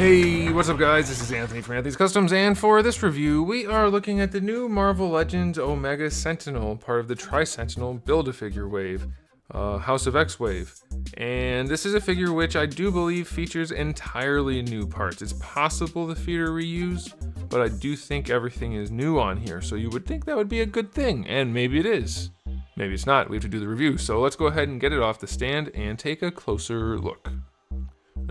Hey, what's up guys? This is Anthony from Anthony's Customs, and for this review, we are looking at the new Marvel Legends Omega Sentinel, part of the Tri-Sentinel Build-A-Figure wave, House of X wave. And this is a figure which I do believe features entirely new parts. It's possible the feet are reused, but I do think everything is new on here, so you would think that would be a good thing, and maybe it is. Maybe it's not. We have to do the review, so let's go ahead and get it off the stand and take a closer look.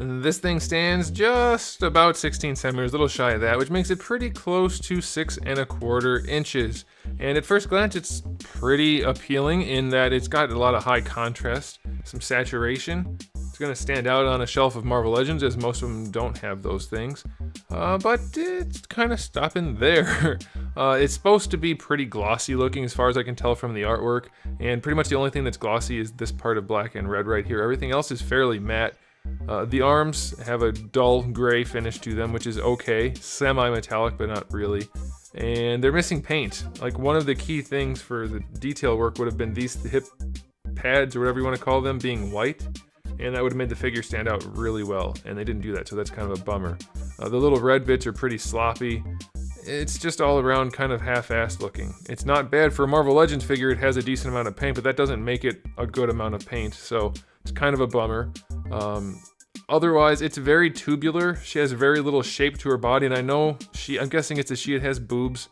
This thing stands just about 16 centimeters, a little shy of that, which makes it pretty close to 6¼ inches. And at first glance, it's pretty appealing in that it's got a lot of high contrast, some saturation. It's going to stand out on a shelf of Marvel Legends, as most of them don't have those things. But it's kind of stopping there. It's supposed to be pretty glossy looking as far as I can tell from the artwork. And pretty much the only thing that's glossy is this part of black and red right here. Everything else is fairly matte. The arms have a dull gray finish to them, which is okay, semi-metallic but not really, and they're missing paint. Like, one of the key things for the detail work would have been these hip pads, or whatever you want to call them, being white, and that would have made the figure stand out really well, and they didn't do that, so that's kind of a bummer. The little red bits are pretty sloppy. It's just all around kind of half-assed looking. It's not bad for a Marvel Legends figure. It has a decent amount of paint, but that doesn't make it a good amount of paint, so it's kind of a bummer. Otherwise, it's very tubular. She has very little shape to her body, and I know I'm guessing it's a she. It has boobs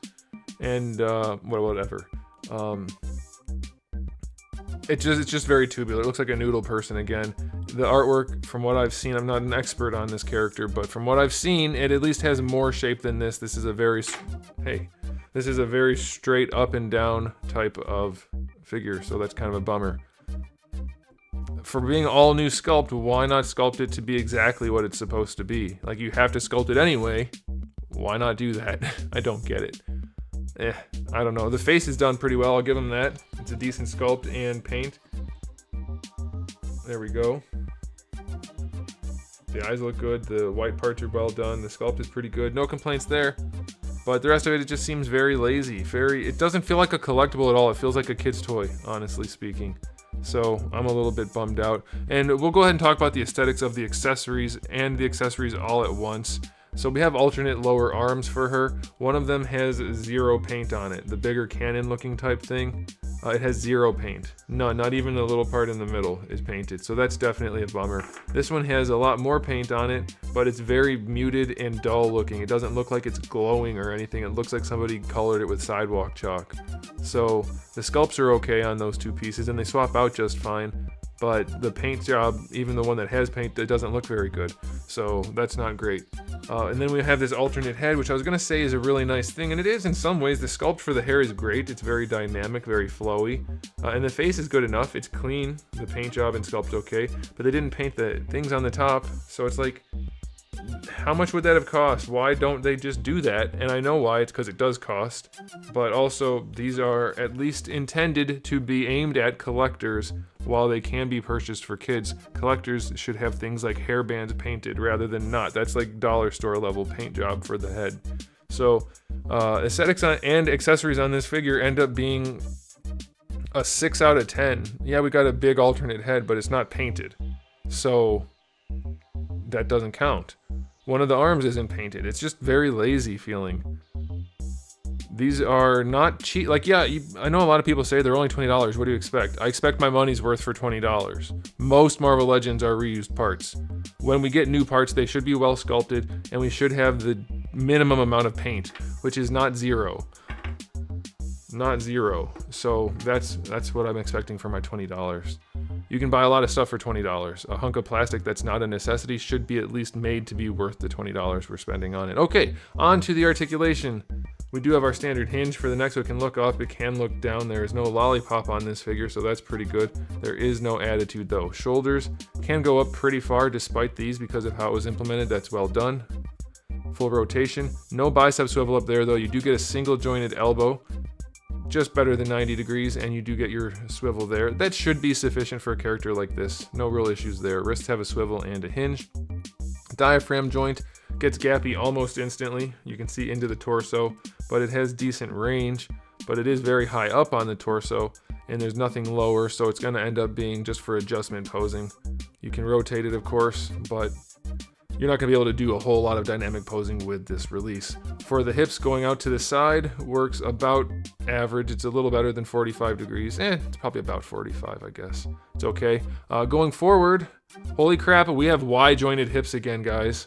and whatever. It's just very tubular. It looks like a noodle person again. The artwork, from what I've seen, I'm not an expert on this character, but from what I've seen, it at least has more shape than this. This is a very straight up and down type of figure, so that's kind of a bummer. For being all new sculpt, why not sculpt it to be exactly what it's supposed to be? Like, you have to sculpt it anyway. Why not do that? I don't get it. I don't know. The face is done pretty well, I'll give them that. It's a decent sculpt and paint. There we go. The eyes look good, the white parts are well done, the sculpt is pretty good. No complaints there. But the rest of it just seems very lazy. It doesn't feel like a collectible at all. It feels like a kid's toy, honestly speaking. So I'm a little bit bummed out. And we'll go ahead and talk about the aesthetics of the accessories and the accessories all at once. So we have alternate lower arms for her. One of them has 0 paint on it. The bigger cannon looking type thing, it has 0 paint. None, not even the little part in the middle is painted. So that's definitely a bummer. This one has a lot more paint on it, but it's very muted and dull looking. It doesn't look like it's glowing or anything. It looks like somebody colored it with sidewalk chalk. So the sculpts are okay on those two pieces, and they swap out just fine. But the paint job, even the one that has paint, it doesn't look very good. So that's not great. And then we have this alternate head, which I was going to say is a really nice thing, and it is in some ways. The sculpt for the hair is great. It's very dynamic, very flowy. And the face is good enough. It's clean. The paint job and sculpt okay. But they didn't paint the things on the top. So it's like, how much would that have cost? Why don't they just do that? And I know why. It's because it does cost. But also, these are at least intended to be aimed at collectors. While they can be purchased for kids, collectors should have things like hairbands painted rather than not. That's like dollar store level paint job for the head. So aesthetics and accessories on this figure end up being a 6 out of 10. Yeah, we got a big alternate head, but it's not painted. So that doesn't count. One of the arms isn't painted. It's just very lazy feeling. These are not cheap. Like, yeah, I know a lot of people say they're only $20. What do you expect? I expect my money's worth for $20. Most Marvel Legends are reused parts. When we get new parts, they should be well sculpted, and we should have the minimum amount of paint, which is not 0. Not 0. So that's what I'm expecting for my $20. You can buy a lot of stuff for $20. A hunk of plastic that's not a necessity should be at least made to be worth the $20 we're spending on it. Okay, on to the articulation. We do have our standard hinge for the neck, so it can look up, it can look down. There is no lollipop on this figure, so that's pretty good. There is no attitude though. Shoulders can go up pretty far despite these because of how it was implemented. That's well done. Full rotation. No bicep swivel up there though. You do get a single jointed elbow, just better than 90 degrees, and you do get your swivel there. That should be sufficient for a character like this. No real issues there. Wrists have a swivel and a hinge. Diaphragm joint gets gappy almost instantly. You can see into the torso, but it has decent range, but it is very high up on the torso, and there's nothing lower, so it's going to end up being just for adjustment posing. You can rotate it, of course, but you're not going to be able to do a whole lot of dynamic posing with this release. For the hips, going out to the side works about average. It's a little better than 45 degrees. It's probably about 45, I guess. It's okay. Going forward, holy crap, we have Y-jointed hips again, guys.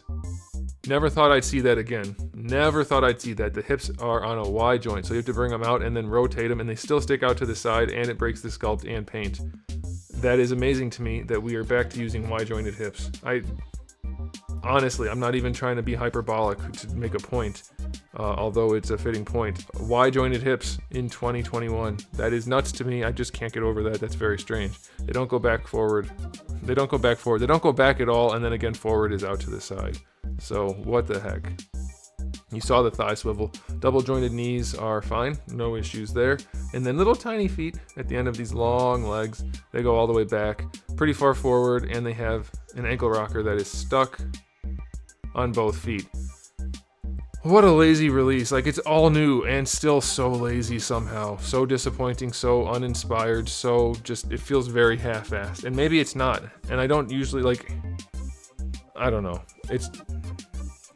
Never thought I'd see that again. Never thought I'd see that. The hips are on a Y joint, so you have to bring them out and then rotate them, and they still stick out to the side, and it breaks the sculpt and paint. That is amazing to me that we are back to using Y-jointed hips. Honestly, I'm not even trying to be hyperbolic to make a point, although it's a fitting point. Y-jointed hips in 2021. That is nuts to me. I just can't get over that. That's very strange. They don't go back forward. They don't go back forward. They don't go back at all, and then again forward is out to the side. So what the heck? You saw the thigh swivel. Double jointed knees are fine. No issues there. And then little tiny feet at the end of these long legs. They go all the way back, pretty far forward, and they have an ankle rocker that is stuck on both feet. What a lazy release. Like, it's all new and still so lazy somehow. So disappointing, so uninspired, so just, it feels very half-assed. And maybe it's not. And I don't usually, like, I don't know.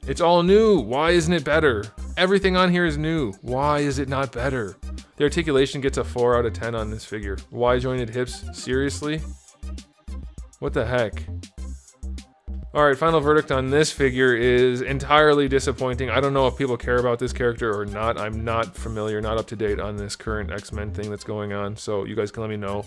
It's all new. Why isn't it better? Everything on here is new. Why is it not better? The articulation gets a 4 out of 10 on this figure. Y-jointed hips? Seriously? What the heck? Alright, final verdict on this figure is entirely disappointing. I don't know if people care about this character or not. I'm not familiar, not up to date on this current X-Men thing that's going on, so you guys can let me know.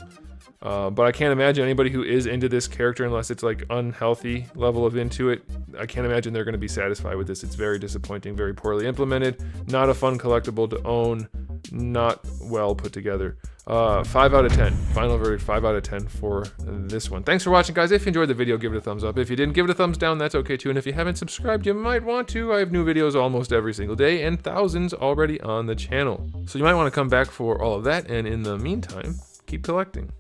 But I can't imagine anybody who is into this character, unless it's like unhealthy level of into it, I can't imagine they're going to be satisfied with this. It's very disappointing, very poorly implemented, not a fun collectible to own, not well put together. 5 out of 10. Final verdict, 5 out of 10 for this one. Thanks for watching, guys. If you enjoyed the video, give it a thumbs up. If you didn't, give it a thumbs down. That's okay too. And if you haven't subscribed, you might want to. I have new videos almost every single day and thousands already on the channel. So you might want to come back for all of that. And in the meantime, keep collecting.